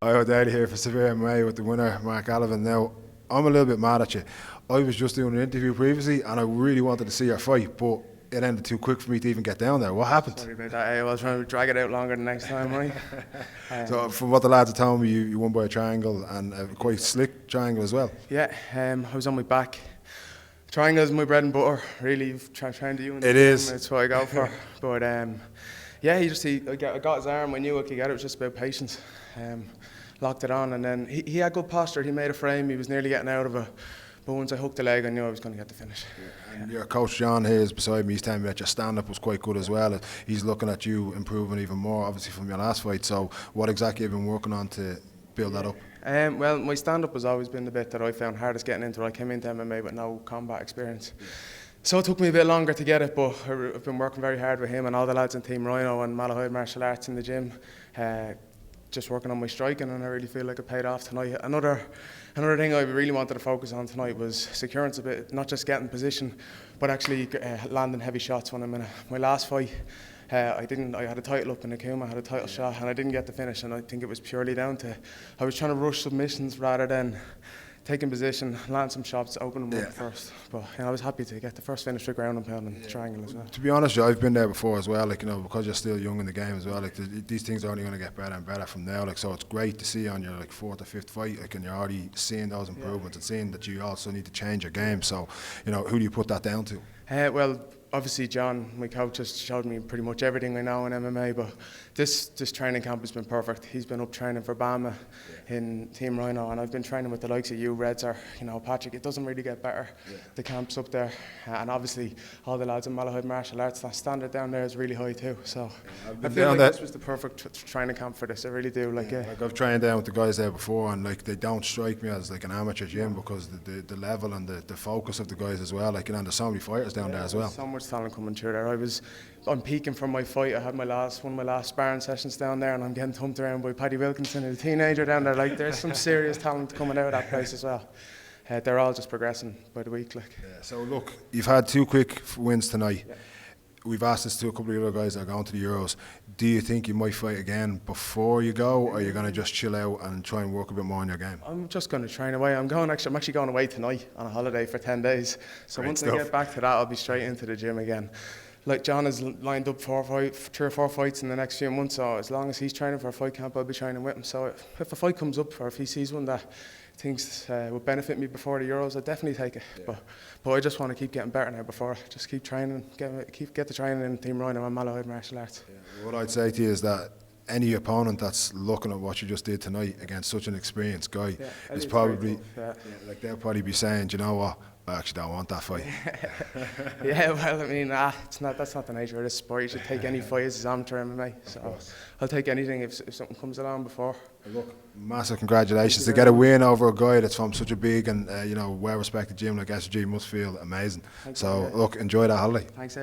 I O'Daly here for SevereMMA with the winner, Mark Gallivan. Now, I'm a little bit mad at you. I was just doing an interview previously and I really wanted to see your fight, but it ended too quick for me to even get down there. What happened? Sorry about that. I was trying to drag it out longer the next time, right? So from what the lads are telling me, you won by a triangle, and a quite slick triangle as well. Yeah, I was on my back. Triangle is my bread and butter, really. Trying to do It is. That's what I go for. But yeah, I got his arm. I knew I could get it. It was just about patience. Locked it on, and then he had good posture. He made a frame. He was nearly getting out of it. But once I hooked the leg, I knew I was going to get the finish. Yeah. And your coach John here is beside me. He's telling me that your stand-up was quite good as well. He's looking at you improving even more, obviously, from your last fight. So what exactly have you been working on to build that up? Well, my stand-up has always been the bit that I found hardest getting into. I came into MMA with no combat experience. So it took me a bit longer to get it, but I've been working very hard with him and all the lads in Team Rhino and Malahide Martial Arts in the gym. Just working on my striking, and I really feel like it paid off tonight. Another thing I really wanted to focus on tonight was securing a bit, not just getting position, but actually landing heavy shots when I'm in my last fight. I had a title up in Akuma, I had a title shot, and I didn't get the finish, and I think it was purely down to I was trying to rush submissions rather than taking position, land some shots, open them up first. But I was happy to get the first finish with ground and pound and triangle as well. To be honest, I've been there before as well. Because you're still young in the game as well. These things are only going to get better and better from now. So it's great to see on your fourth or fifth fight, and you're already seeing those improvements and seeing that you also need to change your game. So, who do you put that down to? Well, obviously John, my coach, has showed me pretty much everything I know in MMA, but this training camp has been perfect. He's been up training for BattleZone in Team Rhino, and I've been training with the likes of you, Reds, or Patrick. It doesn't really get better. The camp's up there, and obviously all the lads in Malahide Martial Arts, that standard down there is really high too. So I feel like this was the perfect training camp for this. I really do. Like I've trained down with the guys there before, and they don't strike me as an amateur gym because the level and the focus of the guys as well. And there's so many fighters down there as well. So much talent coming through there. I'm peaking from my fight. I had one of my last sparring sessions down there, and I'm getting thumped around by Paddy Wilkinson, a teenager down there. There's some serious talent coming out of that place as well. They're all just progressing by the week. So look, you've had 2 quick wins tonight. We've asked this to a couple of other guys that are going to the Euros. Do you think you might fight again before you go, or are you going to just chill out and try and work a bit more on your game? I'm just going to train away. I'm actually going away tonight on a holiday for 10 days. So once I get back to that, I'll be straight into the gym again. John has lined up 3 or 4 fights in the next few months, so as long as he's training for a fight camp, I'll be training with him. So if a fight comes up, or if he sees one that thinks would benefit me before the Euros, I'd definitely take it. But I just want to keep getting better now just keep training, get the training in Team Rhino and Malahide Martial Arts. What I'd say to you is that any opponent that's looking at what you just did tonight against such an experienced guy is probably, they'll probably be saying, you know what, I actually don't want that fight. That's not the nature of this sport. You should take any fight as amateur MMA. So I'll take anything if something comes along before. Look, massive congratulations to get a win over a guy that's from such a big and well-respected gym like SG. Must feel amazing. Look, enjoy that holiday. Thanks,